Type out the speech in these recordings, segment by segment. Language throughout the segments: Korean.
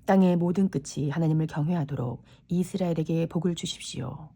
땅의 모든 끝이 하나님을 경외하도록 이스라엘에게 복을 주십시오.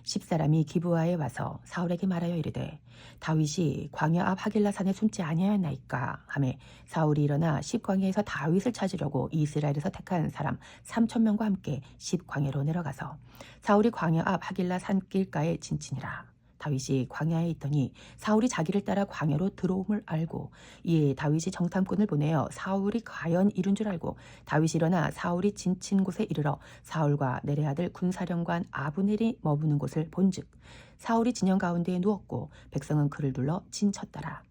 10사람이 기브아에 와서 사울에게 말하여 이르되 다윗이 광야 앞 하길라 산에 숨지 아니하였나이까 하매 사울이 일어나 10광야에서 다윗을 찾으려고 이스라엘에서 택한 사람 3,000명과 함께 10광야로 내려가서 사울이 광야 앞 하길라 산길가에 진치니라. 다윗이 광야에 있더니 사울이 자기를 따라 광야로 들어옴을 알고 이에 다윗이 정탐꾼을 보내어 사울이 과연 이룬 줄 알고 다윗이 일어나 사울이 진친 곳에 이르러 사울과 내레 아들 군사령관 아브넬이 머무는 곳을 본즉 사울이 진영 가운데에 누웠고 백성은 그를 둘러 진쳤더라.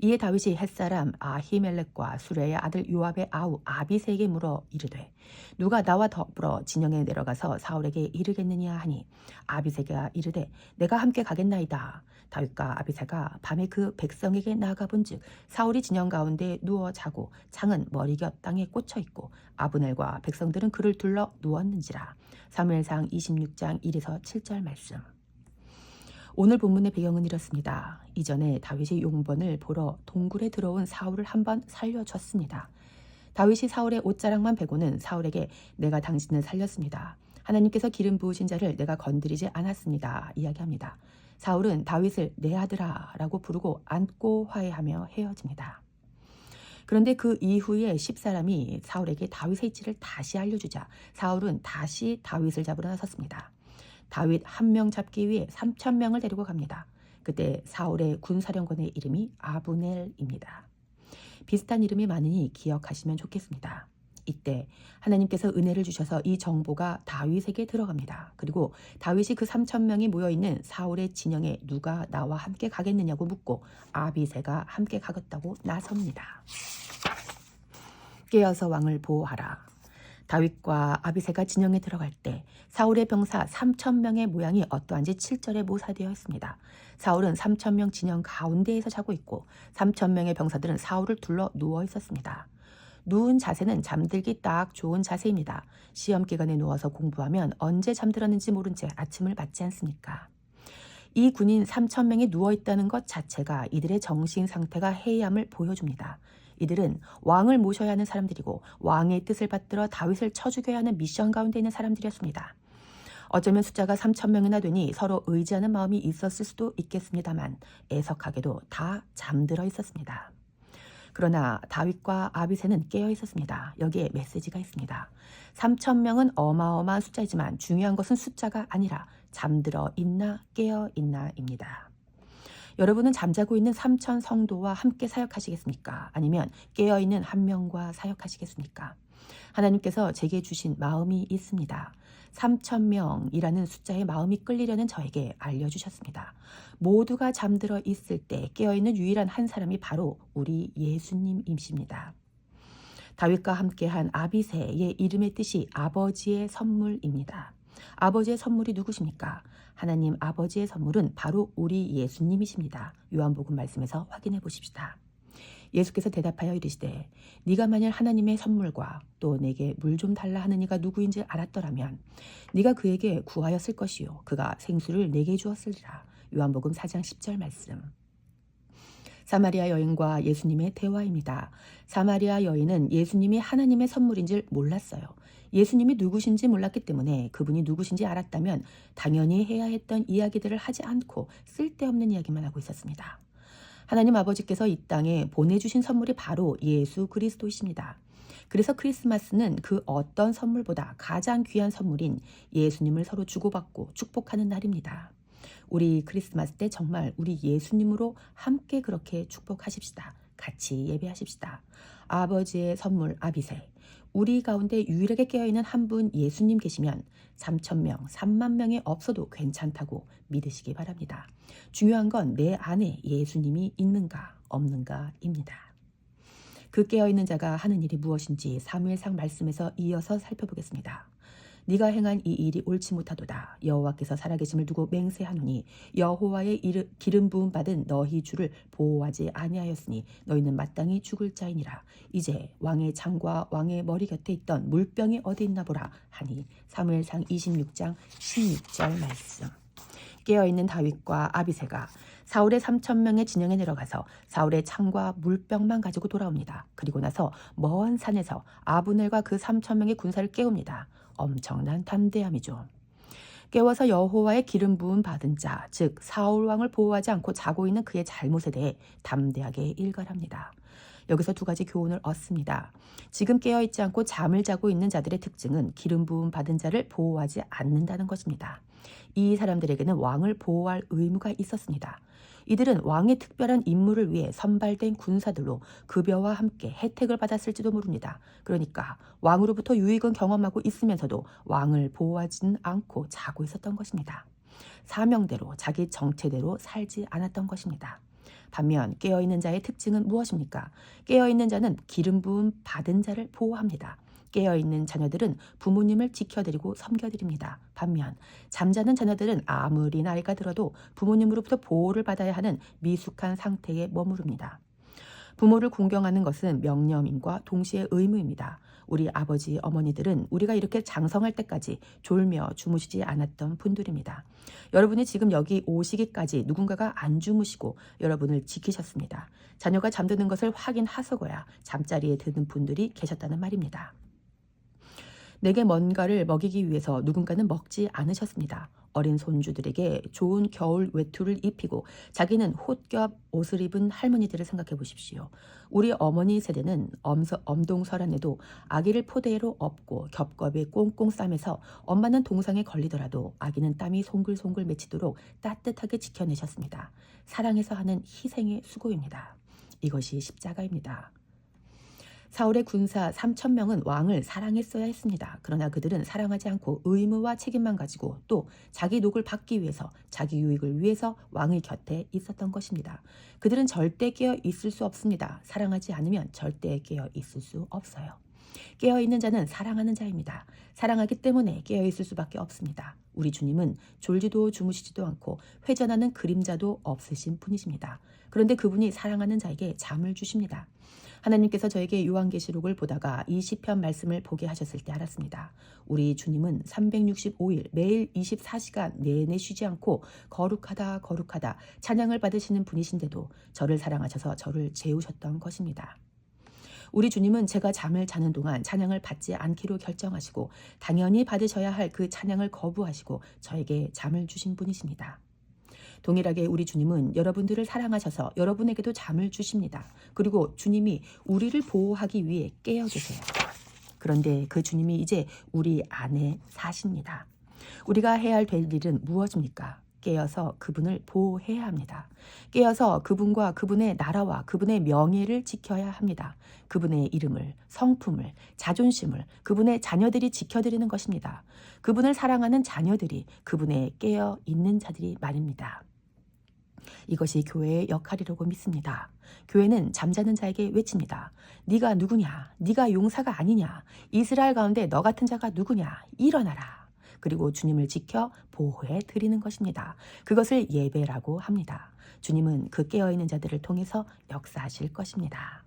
이에 다윗이 햇사람 아히멜렉과 수레의 아들 요압의 아우 아비새에게 물어 이르되 누가 나와 더불어 진영에 내려가서 사울에게 이르겠느냐 하니 아비새가 이르되 내가 함께 가겠나이다. 다윗과 아비새가 밤에 그 백성에게 나아가 본즉 사울이 진영 가운데 누워 자고 창은 머리곁 땅에 꽂혀 있고 아브넬과 백성들은 그를 둘러 누웠는지라. 사무엘상 26장 1에서 7절 말씀. 오늘 본문의 배경은 이렇습니다. 이전에 다윗이 용번을 보러 동굴에 들어온 사울을 한번 살려줬습니다. 다윗이 사울의 옷자락만 베고는 사울에게 내가 당신을 살렸습니다. 하나님께서 기름 부으신 자를 내가 건드리지 않았습니다. 이야기합니다. 사울은 다윗을 내 아들아 라고 부르고 안고 화해하며 헤어집니다. 그런데 그 이후에 10사람이 사울에게 다윗의 위치를 다시 알려주자 사울은 다시 다윗을 잡으러 나섰습니다. 다윗 한 명 잡기 위해 3,000명을 데리고 갑니다. 그때 사울의 군사령관의 이름이 아브넬입니다. 비슷한 이름이 많으니 기억하시면 좋겠습니다. 이때 하나님께서 은혜를 주셔서 이 정보가 다윗에게 들어갑니다. 그리고 다윗이 그 3,000명이 모여있는 사울의 진영에 누가 나와 함께 가겠느냐고 묻고 아비새가 함께 가겠다고 나섭니다. 깨어서 왕을 보호하라. 다윗과 아비새가 진영에 들어갈 때 사울의 병사 3,000명의 모양이 어떠한지 7절에 모사되어 있습니다. 사울은 3,000명 진영 가운데에서 자고 있고 3,000명의 병사들은 사울을 둘러 누워 있었습니다. 누운 자세는 잠들기 딱 좋은 자세입니다. 시험 기간에 누워서 공부하면 언제 잠들었는지 모른 채 아침을 맞지 않습니까? 이 군인 3,000명이 누워있다는 것 자체가 이들의 정신 상태가 해이함을 보여줍니다. 이들은 왕을 모셔야 하는 사람들이고 왕의 뜻을 받들어 다윗을 쳐 죽여야 하는 미션 가운데 있는 사람들이었습니다. 어쩌면 숫자가 3,000명이나 되니 서로 의지하는 마음이 있었을 수도 있겠습니다만 애석하게도 다 잠들어 있었습니다. 그러나 다윗과 아비새는 깨어 있었습니다. 여기에 메시지가 있습니다. 3,000명은 어마어마한 숫자이지만 중요한 것은 숫자가 아니라 잠들어 있나 깨어 있나입니다. 여러분은 잠자고 있는 3,000 성도와 함께 사역하시겠습니까? 아니면 깨어있는 한 명과 사역하시겠습니까? 하나님께서 제게 주신 마음이 있습니다. 3,000명이라는 숫자에 마음이 끌리려는 저에게 알려주셨습니다. 모두가 잠들어 있을 때 깨어있는 유일한 한 사람이 바로 우리 예수님이십니다. 다윗과 함께한 아비새의 이름의 뜻이 아버지의 선물입니다. 아버지의 선물이 누구십니까? 하나님 아버지의 선물은 바로 우리 예수님이십니다. 요한복음 말씀에서 확인해 보십시다. 예수께서 대답하여 이르시되 네가 만일 하나님의 선물과 또 내게 물 좀 달라 하는 이가 누구인지 알았더라면 네가 그에게 구하였을 것이요 그가 생수를 내게 주었으리라. 요한복음 4장 10절 말씀. 사마리아 여인과 예수님의 대화입니다. 사마리아 여인은 예수님이 하나님의 선물인 줄 몰랐어요. 예수님이 누구신지 몰랐기 때문에 그분이 누구신지 알았다면 당연히 해야 했던 이야기들을 하지 않고 쓸데없는 이야기만 하고 있었습니다. 하나님 아버지께서 이 땅에 보내주신 선물이 바로 예수 그리스도이십니다. 그래서 크리스마스는 그 어떤 선물보다 가장 귀한 선물인 예수님을 서로 주고받고 축복하는 날입니다. 우리 크리스마스 때 정말 우리 예수님으로 함께 그렇게 축복하십시다. 같이 예배하십시다. 아버지의 선물 아비새. 우리 가운데 유일하게 깨어있는 한 분 예수님 계시면 3,000명, 3만 명이 없어도 괜찮다고 믿으시기 바랍니다. 중요한 건 내 안에 예수님이 있는가 없는가입니다. 그 깨어있는 자가 하는 일이 무엇인지 사무엘상 말씀에서 이어서 살펴보겠습니다. 네가 행한 이 일이 옳지 못하도다. 여호와께서 살아계심을 두고 맹세하노니 여호와의 기름 부음 받은 너희 주를 보호하지 아니하였으니 너희는 마땅히 죽을 자이니라. 이제 왕의 창과 왕의 머리 곁에 있던 물병이 어디 있나 보라 하니 사무엘상 26장 16절 말씀. 깨어있는 다윗과 아비새가 사울의 3,000명의 진영에 들어가서 사울의 창과 물병만 가지고 돌아옵니다. 그리고 나서 먼 산에서 아브넬과 그 3,000명의 군사를 깨웁니다. 엄청난 담대함이죠. 깨워서 여호와의 기름 부음 받은 자, 즉 사울 왕을 보호하지 않고 자고 있는 그의 잘못에 대해 담대하게 일갈합니다. 여기서 두 가지 교훈을 얻습니다. 지금 깨어있지 않고 잠을 자고 있는 자들의 특징은 기름 부음 받은 자를 보호하지 않는다는 것입니다. 이 사람들에게는 왕을 보호할 의무가 있었습니다. 이들은 왕의 특별한 임무를 위해 선발된 군사들로 급여와 함께 혜택을 받았을지도 모릅니다. 그러니까 왕으로부터 유익은 경험하고 있으면서도 왕을 보호하지는 않고 자고 있었던 것입니다. 사명대로 자기 정체대로 살지 않았던 것입니다. 반면 깨어있는 자의 특징은 무엇입니까? 깨어있는 자는 기름 부음 받은 자를 보호합니다. 깨어있는 자녀들은 부모님을 지켜드리고 섬겨드립니다. 반면 잠자는 자녀들은 아무리 나이가 들어도 부모님으로부터 보호를 받아야 하는 미숙한 상태에 머무릅니다. 부모를 공경하는 것은 명령임과 동시에 의무입니다. 우리 아버지, 어머니들은 우리가 이렇게 장성할 때까지 졸며 주무시지 않았던 분들입니다. 여러분이 지금 여기 오시기까지 누군가가 안 주무시고 여러분을 지키셨습니다. 자녀가 잠드는 것을 확인하서고야 잠자리에 드는 분들이 계셨다는 말입니다. 내게 뭔가를 먹이기 위해서 누군가는 먹지 않으셨습니다. 어린 손주들에게 좋은 겨울 외투를 입히고 자기는 홑겹 옷을 입은 할머니들을 생각해 보십시오. 우리 어머니 세대는 엄동설한에도 아기를 포대로 업고 겹겹이 꽁꽁 싸매서 엄마는 동상에 걸리더라도 아기는 땀이 송글송글 맺히도록 따뜻하게 지켜내셨습니다. 사랑해서 하는 희생의 수고입니다. 이것이 십자가입니다. 사울의 군사 3,000명은 왕을 사랑했어야 했습니다. 그러나 그들은 사랑하지 않고 의무와 책임만 가지고 또 자기 녹을 받기 위해서 자기 유익을 위해서 왕의 곁에 있었던 것입니다. 그들은 절대 깨어 있을 수 없습니다. 사랑하지 않으면 절대 깨어 있을 수 없어요. 깨어있는 자는 사랑하는 자입니다. 사랑하기 때문에 깨어있을 수밖에 없습니다. 우리 주님은 졸지도 주무시지도 않고 회전하는 그림자도 없으신 분이십니다. 그런데 그분이 사랑하는 자에게 잠을 주십니다. 하나님께서 저에게 요한계시록을 보다가 이 시편 말씀을 보게 하셨을 때 알았습니다. 우리 주님은 365일 매일 24시간 내내 쉬지 않고 거룩하다 거룩하다 찬양을 받으시는 분이신데도 저를 사랑하셔서 저를 재우셨던 것입니다. 우리 주님은 제가 잠을 자는 동안 찬양을 받지 않기로 결정하시고 당연히 받으셔야 할 그 찬양을 거부하시고 저에게 잠을 주신 분이십니다. 동일하게 우리 주님은 여러분들을 사랑하셔서 여러분에게도 잠을 주십니다. 그리고 주님이 우리를 보호하기 위해 깨어주세요. 그런데 그 주님이 이제 우리 안에 사십니다. 우리가 해야 될 일은 무엇입니까? 깨어서 그분을 보호해야 합니다. 깨어서 그분과 그분의 나라와 그분의 명예를 지켜야 합니다. 그분의 이름을, 성품을, 자존심을 그분의 자녀들이 지켜드리는 것입니다. 그분을 사랑하는 자녀들이 그분의 깨어 있는 자들이 말입니다. 이것이 교회의 역할이라고 믿습니다. 교회는 잠자는 자에게 외칩니다. 네가 누구냐? 네가 용사가 아니냐? 이스라엘 가운데 너 같은 자가 누구냐? 일어나라. 그리고 주님을 지켜 보호해 드리는 것입니다. 그것을 예배라고 합니다. 주님은 그 깨어있는 자들을 통해서 역사하실 것입니다.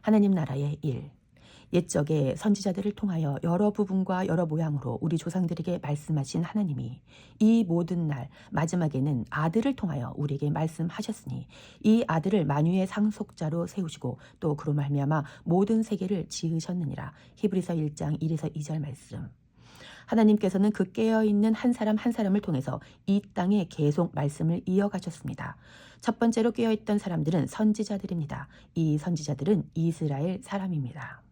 하나님 나라의 일. 옛적에 선지자들을 통하여 여러 부분과 여러 모양으로 우리 조상들에게 말씀하신 하나님이 이 모든 날 마지막에는 아들을 통하여 우리에게 말씀하셨으니 이 아들을 만유의 상속자로 세우시고 또 그로 말미암아 모든 세계를 지으셨느니라. 히브리서 1장 1에서 2절 말씀. 하나님께서는 그 깨어있는 한 사람 한 사람을 통해서 이 땅에 계속 말씀을 이어가셨습니다. 첫 번째로 깨어있던 사람들은 선지자들입니다. 이 선지자들은 이스라엘 사람입니다.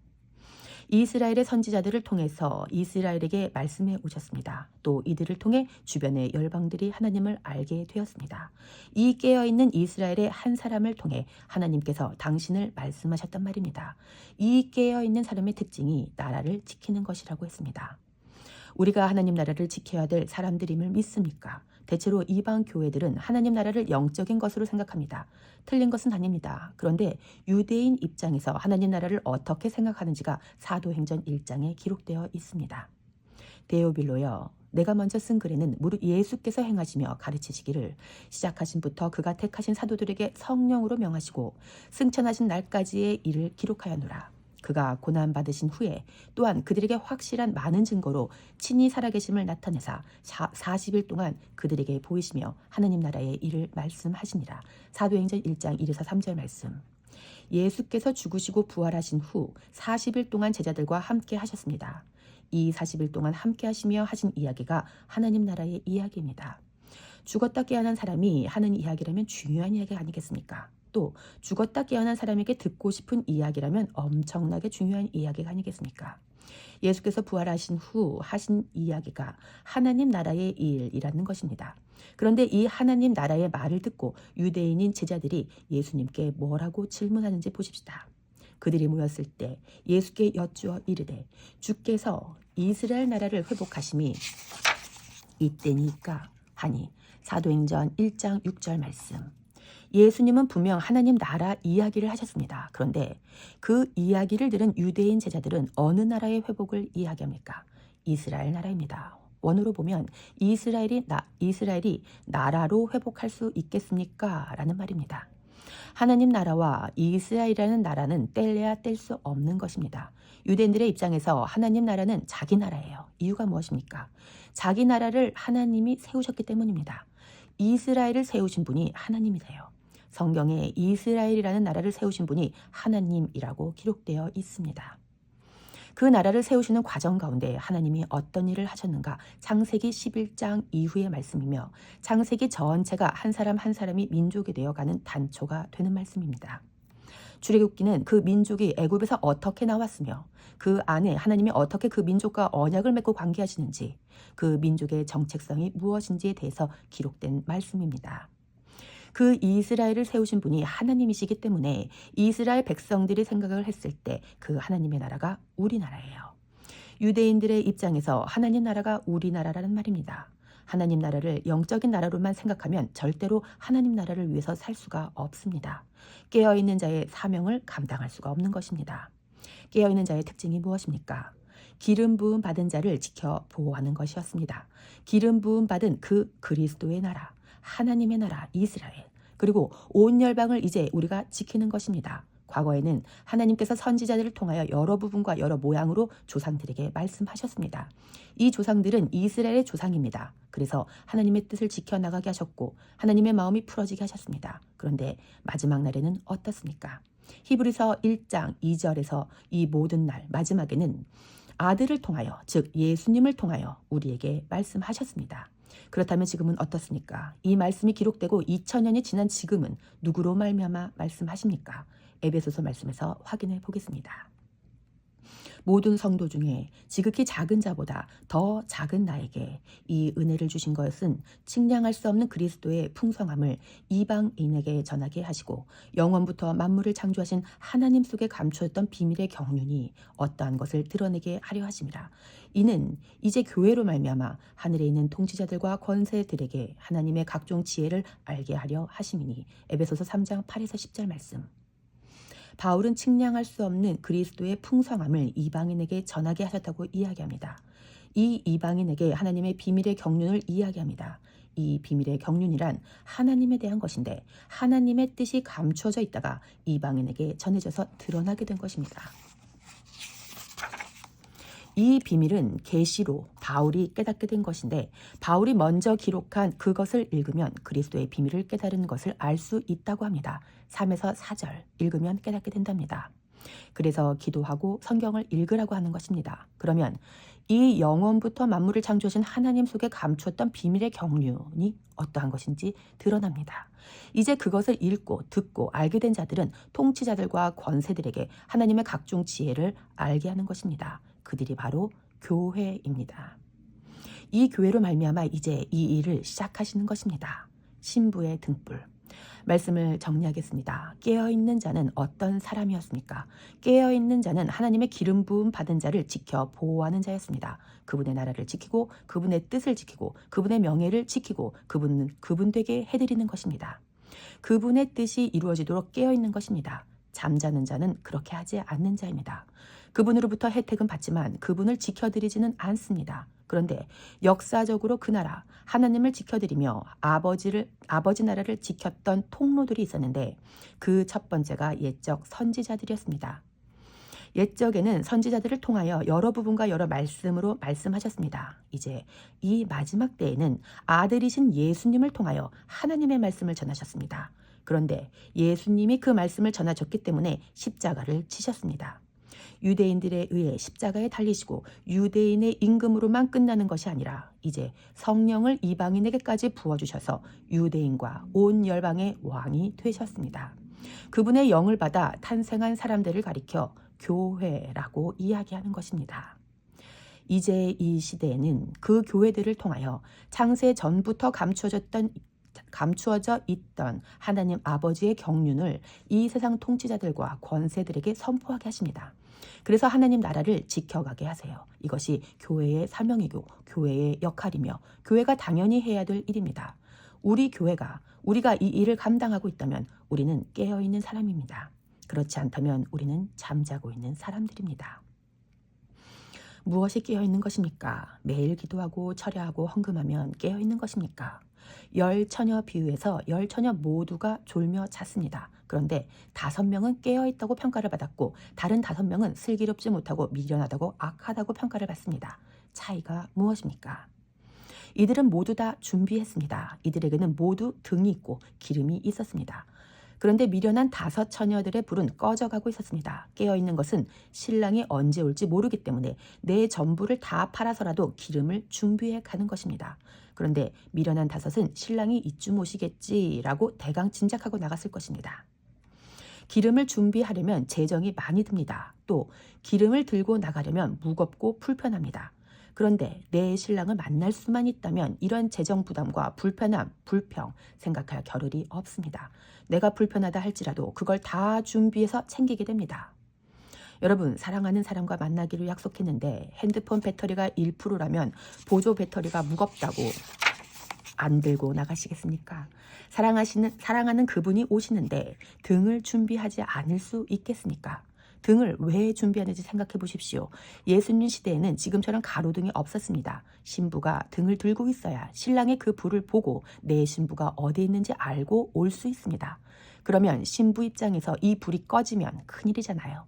이스라엘의 선지자들을 통해서 이스라엘에게 말씀해 오셨습니다. 또 이들을 통해 주변의 열방들이 하나님을 알게 되었습니다. 이 깨어있는 이스라엘의 한 사람을 통해 하나님께서 당신을 말씀하셨단 말입니다. 이 깨어있는 사람의 특징이 나라를 지키는 것이라고 했습니다. 우리가 하나님 나라를 지켜야 될 사람들임을 믿습니까? 대체로 이방 교회들은 하나님 나라를 영적인 것으로 생각합니다. 틀린 것은 아닙니다. 그런데 유대인 입장에서 하나님 나라를 어떻게 생각하는지가 사도행전 1장에 기록되어 있습니다. 데오빌로여, 내가 먼저 쓴 글에는 무릇 예수께서 행하시며 가르치시기를 시작하신부터 그가 택하신 사도들에게 성령으로 명하시고 승천하신 날까지의 일을 기록하였노라. 그가 고난받으신 후에 또한 그들에게 확실한 많은 증거로 친히 살아계심을 나타내사 40일 동안 그들에게 보이시며 하나님 나라의 일을 말씀하시니라. 사도행전 1장 1에서 3절 말씀. 예수께서 죽으시고 부활하신 후 40일 동안 제자들과 함께 하셨습니다. 이 40일 동안 함께 하시며 하신 이야기가 하나님 나라의 이야기입니다. 죽었다 깨어난 사람이 하는 이야기라면 중요한 이야기 아니겠습니까? 또 죽었다 깨어난 사람에게 듣고 싶은 이야기라면 엄청나게 중요한 이야기가 아니겠습니까? 예수께서 부활하신 후 하신 이야기가 하나님 나라의 일이라는 것입니다. 그런데 이 하나님 나라의 말을 듣고 유대인인 제자들이 예수님께 뭐라고 질문하는지 보십시다. 그들이 모였을 때 예수께 여쭈어 이르되 주께서 이스라엘 나라를 회복하심이 이때니까 하니. 사도행전 1장 6절 말씀. 예수님은 분명 하나님 나라 이야기를 하셨습니다. 그런데 그 이야기를 들은 유대인 제자들은 어느 나라의 회복을 이야기합니까? 이스라엘 나라입니다. 원어로 보면 이스라엘이 나라로 회복할 수 있겠습니까? 라는 말입니다. 하나님 나라와 이스라엘이라는 나라는 뗄래야 뗄 수 없는 것입니다. 유대인들의 입장에서 하나님 나라는 자기 나라예요. 이유가 무엇입니까? 자기 나라를 하나님이 세우셨기 때문입니다. 이스라엘을 세우신 분이 하나님이세요. 성경에 이스라엘이라는 나라를 세우신 분이 하나님이라고 기록되어 있습니다. 그 나라를 세우시는 과정 가운데 하나님이 어떤 일을 하셨는가? 창세기 11장 이후의 말씀이며 창세기 전체가 한 사람 한 사람이 민족이 되어가는 단초가 되는 말씀입니다. 출애굽기는 그 민족이 애굽에서 어떻게 나왔으며 그 안에 하나님이 어떻게 그 민족과 언약을 맺고 관계하시는지, 그 민족의 정체성이 무엇인지에 대해서 기록된 말씀입니다. 그 이스라엘을 세우신 분이 하나님이시기 때문에 이스라엘 백성들이 생각을 했을 때 그 하나님의 나라가 우리나라예요. 유대인들의 입장에서 하나님 나라가 우리나라라는 말입니다. 하나님 나라를 영적인 나라로만 생각하면 절대로 하나님 나라를 위해서 살 수가 없습니다. 깨어있는 자의 사명을 감당할 수가 없는 것입니다. 깨어있는 자의 특징이 무엇입니까? 기름 부음 받은 자를 지켜 보호하는 것이었습니다. 기름 부음 받은 그 그리스도의 나라, 하나님의 나라 이스라엘, 그리고 온 열방을 이제 우리가 지키는 것입니다. 과거에는 하나님께서 선지자들을 통하여 여러 부분과 여러 모양으로 조상들에게 말씀하셨습니다. 이 조상들은 이스라엘의 조상입니다. 그래서 하나님의 뜻을 지켜나가게 하셨고 하나님의 마음이 풀어지게 하셨습니다. 그런데 마지막 날에는 어떻습니까? 히브리서 1장 2절에서 이 모든 날 마지막에는 아들을 통하여, 즉 예수님을 통하여 우리에게 말씀하셨습니다. 그렇다면 지금은 어떻습니까? 이 말씀이 기록되고 2000년이 지난 지금은 누구로 말미암아 말씀하십니까? 에베소서 말씀에서 확인해 보겠습니다. 모든 성도 중에 지극히 작은 자보다 더 작은 나에게 이 은혜를 주신 것은 측량할 수 없는 그리스도의 풍성함을 이방인에게 전하게 하시고 영원부터 만물을 창조하신 하나님 속에 감추었던 비밀의 경륜이 어떠한 것을 드러내게 하려 하심이라. 이는 이제 교회로 말미암아 하늘에 있는 통치자들과 권세들에게 하나님의 각종 지혜를 알게 하려 하심이니. 에베소서 3장 8에서 10절 말씀. 바울은 측량할 수 없는 그리스도의 풍성함을 이방인에게 전하게 하셨다고 이야기합니다. 이 이방인에게 하나님의 비밀의 경륜을 이야기합니다. 이 비밀의 경륜이란 하나님에 대한 것인데 하나님의 뜻이 감추어져 있다가 이방인에게 전해져서 드러나게 된 것입니다. 이 비밀은 계시로 바울이 깨닫게 된 것인데 바울이 먼저 기록한 그것을 읽으면 그리스도의 비밀을 깨달은 것을 알 수 있다고 합니다. 3에서 4절 읽으면 깨닫게 된답니다. 그래서 기도하고 성경을 읽으라고 하는 것입니다. 그러면 이 영원부터 만물을 창조하신 하나님 속에 감추었던 비밀의 경륜이 어떠한 것인지 드러납니다. 이제 그것을 읽고 듣고 알게 된 자들은 통치자들과 권세들에게 하나님의 각종 지혜를 알게 하는 것입니다. 그들이 바로 교회입니다. 이 교회로 말미암아 이제 이 일을 시작하시는 것입니다. 신부의 등불. 말씀을 정리하겠습니다. 깨어있는 자는 어떤 사람이었습니까? 깨어있는 자는 하나님의 기름 부음 받은 자를 지켜 보호하는 자였습니다. 그분의 나라를 지키고 그분의 뜻을 지키고 그분의 명예를 지키고 그분 되게 해드리는 것입니다. 그분의 뜻이 이루어지도록 깨어있는 것입니다. 잠자는 자는 그렇게 하지 않는 자입니다. 그분으로부터 혜택은 받지만 그분을 지켜드리지는 않습니다. 그런데 역사적으로 그 나라 하나님을 지켜드리며 아버지 나라를 지켰던 통로들이 있었는데 그 첫 번째가 옛적 선지자들이었습니다. 옛적에는 선지자들을 통하여 여러 부분과 여러 말씀으로 말씀하셨습니다. 이제 이 마지막 때에는 아들이신 예수님을 통하여 하나님의 말씀을 전하셨습니다. 그런데 예수님이 그 말씀을 전하셨기 때문에 십자가를 치셨습니다. 유대인들에 의해 십자가에 달리시고 유대인의 임금으로만 끝나는 것이 아니라 이제 성령을 이방인에게까지 부어주셔서 유대인과 온 열방의 왕이 되셨습니다. 그분의 영을 받아 탄생한 사람들을 가리켜 교회라고 이야기하는 것입니다. 이제 이 시대에는 그 교회들을 통하여 창세 전부터 감추어져 있던 하나님 아버지의 경륜을 이 세상 통치자들과 권세들에게 선포하게 하십니다. 그래서 하나님 나라를 지켜가게 하세요. 이것이 교회의 사명이고 교회의 역할이며 교회가 당연히 해야 될 일입니다. 우리가 이 일을 감당하고 있다면 우리는 깨어있는 사람입니다. 그렇지 않다면 우리는 잠자고 있는 사람들입니다. 무엇이 깨어있는 것입니까? 매일 기도하고 철야하고 헌금하면 깨어있는 것입니까? 열 처녀 비유에서 열 처녀 모두가 졸며 잤습니다. 그런데 5명은 깨어있다고 평가를 받았고 다른 5명은 슬기롭지 못하고 미련하다고 악하다고 평가를 받습니다. 차이가 무엇입니까? 이들은 모두 다 준비했습니다. 이들에게는 모두 등이 있고 기름이 있었습니다. 그런데 미련한 5 처녀들의 불은 꺼져가고 있었습니다. 깨어있는 것은 신랑이 언제 올지 모르기 때문에 내 전부를 다 팔아서라도 기름을 준비해 가는 것입니다. 그런데 미련한 5은 신랑이 이쯤 오시겠지라고 대강 짐작하고 나갔을 것입니다. 기름을 준비하려면 재정이 많이 듭니다. 또 기름을 들고 나가려면 무겁고 불편합니다. 그런데 내 신랑을 만날 수만 있다면 이런 재정 부담과 불편함, 불평 생각할 겨를이 없습니다. 내가 불편하다 할지라도 그걸 다 준비해서 챙기게 됩니다. 여러분, 사랑하는 사람과 만나기로 약속했는데 핸드폰 배터리가 1%라면 보조 배터리가 무겁다고 안 들고 나가시겠습니까? 사랑하는 그분이 오시는데 등을 준비하지 않을 수 있겠습니까? 등을 왜 준비하는지 생각해 보십시오. 예수님 시대에는 지금처럼 가로등이 없었습니다. 신부가 등을 들고 있어야 신랑의 그 불을 보고 내 신부가 어디 있는지 알고 올 수 있습니다. 그러면 신부 입장에서 이 불이 꺼지면 큰일이잖아요.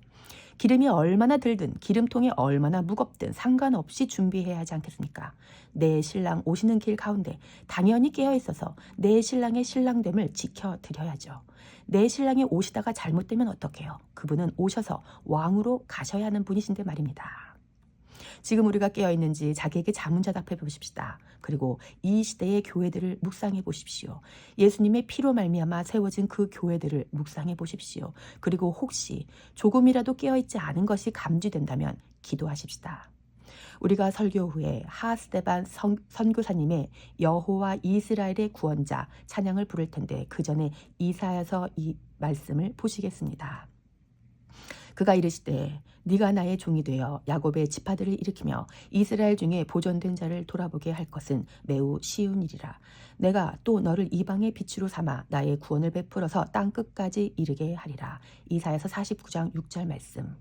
기름이 얼마나 들든 기름통이 얼마나 무겁든 상관없이 준비해야 하지 않겠습니까? 내 신랑 오시는 길 가운데 당연히 깨어있어서 내 신랑의 신랑됨을 지켜드려야죠. 내 신랑이 오시다가 잘못되면 어떡해요? 그분은 오셔서 왕으로 가셔야 하는 분이신데 말입니다. 지금 우리가 깨어있는지 자기에게 자문자답해 보십시다. 그리고 이 시대의 교회들을 묵상해 보십시오. 예수님의 피로 말미암아 세워진 그 교회들을 묵상해 보십시오. 그리고 혹시 조금이라도 깨어있지 않은 것이 감지된다면 기도하십시다. 우리가 설교 후에 하스데반 선교사님의 여호와 이스라엘의 구원자 찬양을 부를 텐데 그 전에 이사야서 이 말씀을 보시겠습니다. 그가 이르시되 네가 나의 종이 되어 야곱의 지파들을 일으키며 이스라엘 중에 보존된 자를 돌아보게 할 것은 매우 쉬운 일이라. 내가 또 너를 이방의 빛으로 삼아 나의 구원을 베풀어서 땅 끝까지 이르게 하리라. 이사야서 49장 6절 말씀.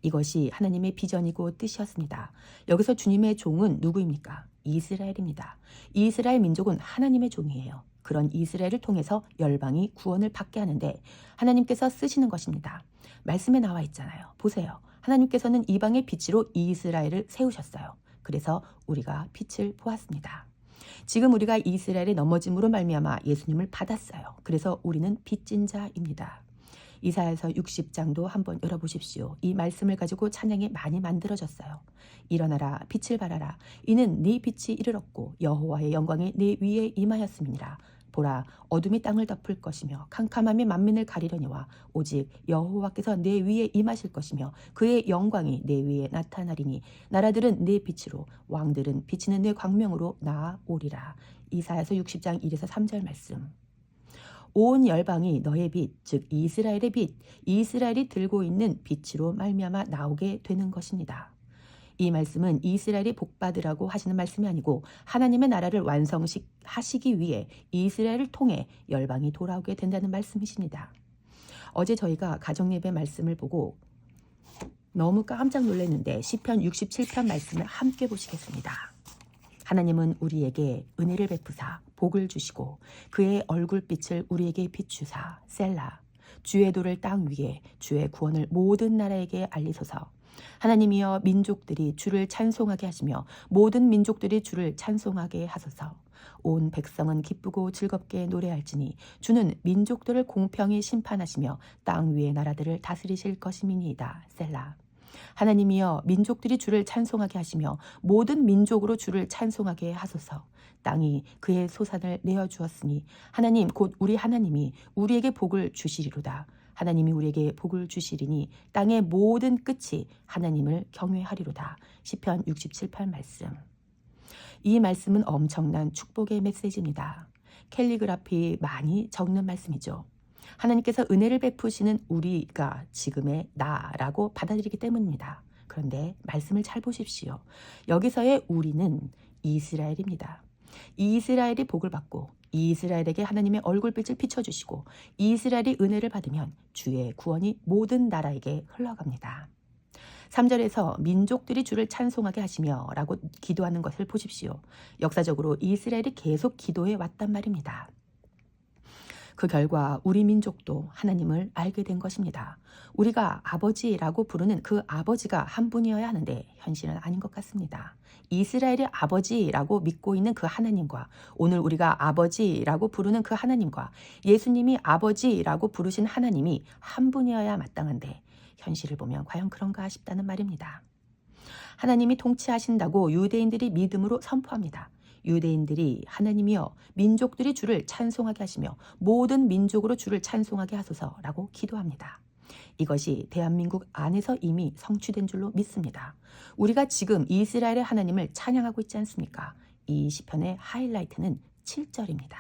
이것이 하나님의 비전이고 뜻이었습니다. 여기서 주님의 종은 누구입니까? 이스라엘입니다. 이스라엘 민족은 하나님의 종이에요. 그런 이스라엘을 통해서 열방이 구원을 받게 하는데 하나님께서 쓰시는 것입니다. 말씀에 나와 있잖아요. 보세요. 하나님께서는 이방의 빛으로 이스라엘을 세우셨어요. 그래서 우리가 빛을 보았습니다. 지금 우리가 이스라엘의 넘어짐으로 말미암아 예수님을 받았어요. 그래서 우리는 빚진 자입니다. 이사야서 60장도 한번 열어보십시오. 이 말씀을 가지고 찬양이 많이 만들어졌어요. 일어나라 빛을 발하라. 이는 네 빛이 이르렀고 여호와의 영광이 네 위에 임하였음이니라. 보라 어둠이 땅을 덮을 것이며 캄캄함이 만민을 가리려니와 오직 여호와께서 내 위에 임하실 것이며 그의 영광이 내 위에 나타나리니 나라들은 내 빛으로 왕들은 비치는 내 광명으로 나아오리라. 이사야서 60장 1에서 3절 말씀. 온 열방이 너의 빛, 즉 이스라엘의 빛, 이스라엘이 들고 있는 빛으로 말미암아 나오게 되는 것입니다. 이 말씀은 이스라엘이 복받으라고 하시는 말씀이 아니고 하나님의 나라를 완성하시기 위해 이스라엘을 통해 열방이 돌아오게 된다는 말씀이십니다. 어제 저희가 가정예배 말씀을 보고 너무 깜짝 놀랐는데 시편 67편 말씀을 함께 보시겠습니다. 하나님은 우리에게 은혜를 베푸사 복을 주시고 그의 얼굴빛을 우리에게 비추사 셀라. 주의 도를 땅 위에 주의 구원을 모든 나라에게 알리소서. 하나님이여 민족들이 주를 찬송하게 하시며 모든 민족들이 주를 찬송하게 하소서. 온 백성은 기쁘고 즐겁게 노래할지니 주는 민족들을 공평히 심판하시며 땅 위의 나라들을 다스리실 것임이니이다. 셀라. 하나님이여 민족들이 주를 찬송하게 하시며 모든 민족으로 주를 찬송하게 하소서. 땅이 그의 소산을 내어주었으니 하나님 곧 우리 하나님이 우리에게 복을 주시리로다. 하나님이 우리에게 복을 주시리니 땅의 모든 끝이 하나님을 경외하리로다. 시편 67편 말씀. 이 말씀은 엄청난 축복의 메시지입니다. 캘리그라피 많이 적는 말씀이죠. 하나님께서 은혜를 베푸시는 우리가 지금의 나라고 받아들이기 때문입니다. 그런데 말씀을 잘 보십시오. 여기서의 우리는 이스라엘입니다. 이스라엘이 복을 받고 이스라엘에게 하나님의 얼굴빛을 비춰주시고 이스라엘이 은혜를 받으면 주의 구원이 모든 나라에게 흘러갑니다. 3절에서 민족들이 주를 찬송하게 하시며 라고 기도하는 것을 보십시오. 역사적으로 이스라엘이 계속 기도해 왔단 말입니다. 그 결과 우리 민족도 하나님을 알게 된 것입니다. 우리가 아버지라고 부르는 그 아버지가 한 분이어야 하는데 현실은 아닌 것 같습니다. 이스라엘이 아버지라고 믿고 있는 그 하나님과 오늘 우리가 아버지라고 부르는 그 하나님과 예수님이 아버지라고 부르신 하나님이 한 분이어야 마땅한데 현실을 보면 과연 그런가 싶다는 말입니다. 하나님이 통치하신다고 유대인들이 믿음으로 선포합니다. 유대인들이 하나님이여 민족들이 주를 찬송하게 하시며 모든 민족으로 주를 찬송하게 하소서라고 기도합니다. 이것이 대한민국 안에서 이미 성취된 줄로 믿습니다. 우리가 지금 이스라엘의 하나님을 찬양하고 있지 않습니까? 이 시편의 하이라이트는 7절입니다.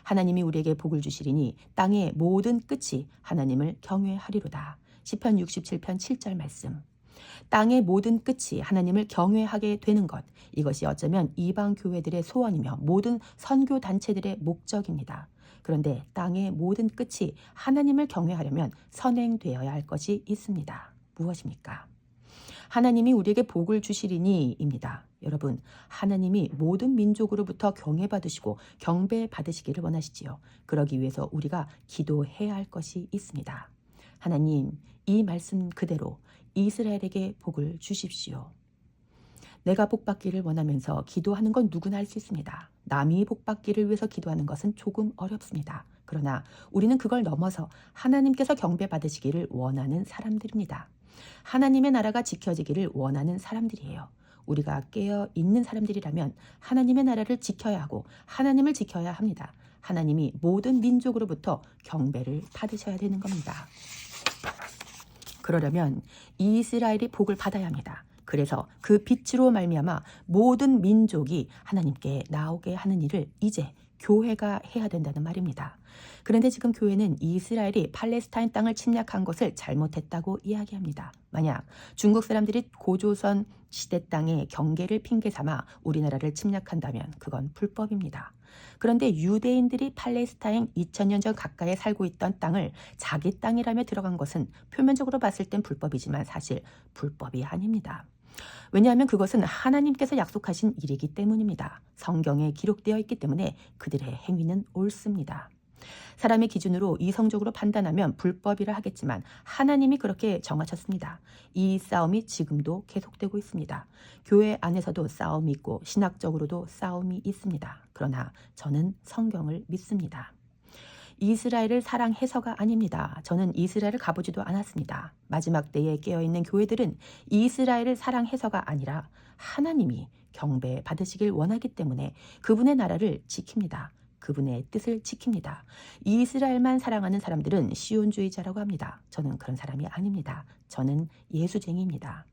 하나님이 우리에게 복을 주시리니 땅의 모든 끝이 하나님을 경외하리로다. 시편 67편 7절 말씀. 땅의 모든 끝이 하나님을 경외하게 되는 것, 이것이 어쩌면 이방 교회들의 소원이며 모든 선교 단체들의 목적입니다. 그런데 땅의 모든 끝이 하나님을 경외하려면 선행되어야 할 것이 있습니다. 무엇입니까? 하나님이 우리에게 복을 주시리니입니다. 여러분, 하나님이 모든 민족으로부터 경외받으시고 경배받으시기를 원하시지요. 그러기 위해서 우리가 기도해야 할 것이 있습니다. 하나님, 이 말씀 그대로 이스라엘에게 복을 주십시오. 내가 복받기를 원하면서 기도하는 건 누구나 할 수 있습니다. 남이 복받기를 위해서 기도하는 것은 조금 어렵습니다. 그러나 우리는 그걸 넘어서 하나님께서 경배받으시기를 원하는 사람들입니다. 하나님의 나라가 지켜지기를 원하는 사람들이에요. 우리가 깨어있는 사람들이라면 하나님의 나라를 지켜야 하고 하나님을 지켜야 합니다. 하나님이 모든 민족으로부터 경배를 받으셔야 되는 겁니다. 그러려면 이스라엘이 복을 받아야 합니다. 그래서 그 빛으로 말미암아 모든 민족이 하나님께 나오게 하는 일을 이제 교회가 해야 된다는 말입니다. 그런데 지금 교회는 이스라엘이 팔레스타인 땅을 침략한 것을 잘못했다고 이야기합니다. 만약 중국 사람들이 고조선 시대 땅의 경계를 핑계 삼아 우리나라를 침략한다면 그건 불법입니다. 그런데 유대인들이 팔레스타인 2000년 전 가까이에 살고 있던 땅을 자기 땅이라며 들어간 것은 표면적으로 봤을 땐 불법이지만 사실 불법이 아닙니다. 왜냐하면 그것은 하나님께서 약속하신 일이기 때문입니다. 성경에 기록되어 있기 때문에 그들의 행위는 옳습니다. 사람의 기준으로 이성적으로 판단하면 불법이라 하겠지만 하나님이 그렇게 정하셨습니다. 이 싸움이 지금도 계속되고 있습니다. 교회 안에서도 싸움이 있고 신학적으로도 싸움이 있습니다. 그러나 저는 성경을 믿습니다. 이스라엘을 사랑해서가 아닙니다. 저는 이스라엘을 가보지도 않았습니다. 마지막 때에 깨어있는 교회들은 이스라엘을 사랑해서가 아니라 하나님이 경배 받으시길 원하기 때문에 그분의 나라를 지킵니다. 그분의 뜻을 지킵니다. 이스라엘만 사랑하는 사람들은 시온주의자라고 합니다. 저는 그런 사람이 아닙니다. 저는 예수쟁이입니다.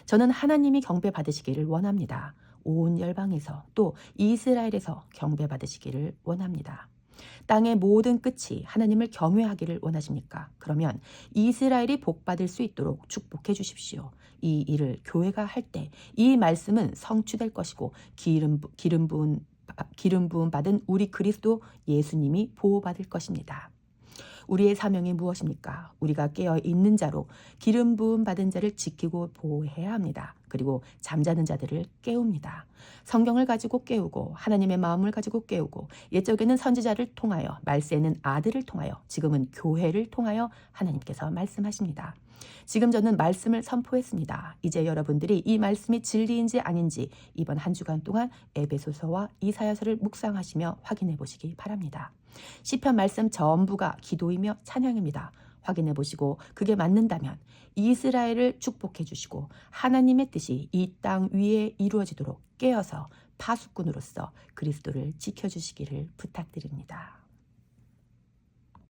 저는 하나님이 경배 받으시기를 원합니다. 온 열방에서 또 이스라엘에서 경배 받으시기를 원합니다. 땅의 모든 끝이 하나님을 경외하기를 원하십니까? 그러면 이스라엘이 복받을 수 있도록 축복해 주십시오. 이 일을 교회가 할 때 이 말씀은 성취될 것이고 기름 부음 받은 우리 그리스도 예수님이 보호받을 것입니다. 우리의 사명이 무엇입니까? 우리가 깨어 있는 자로 기름 부음 받은 자를 지키고 보호해야 합니다. 그리고 잠자는 자들을 깨웁니다. 성경을 가지고 깨우고 하나님의 마음을 가지고 깨우고 옛적에는 선지자를 통하여 말세에는 아들을 통하여 지금은 교회를 통하여 하나님께서 말씀하십니다. 지금 저는 말씀을 선포했습니다. 이제 여러분들이 이 말씀이 진리인지 아닌지 이번 한 주간 동안 에베소서와 이사야서를 묵상하시며 확인해 보시기 바랍니다. 시편 말씀 전부가 기도이며 찬양입니다. 확인해 보시고 그게 맞는다면 이스라엘을 축복해 주시고 하나님의 뜻이 이 땅 위에 이루어지도록 깨어서 파수꾼으로서 그리스도를 지켜주시기를 부탁드립니다.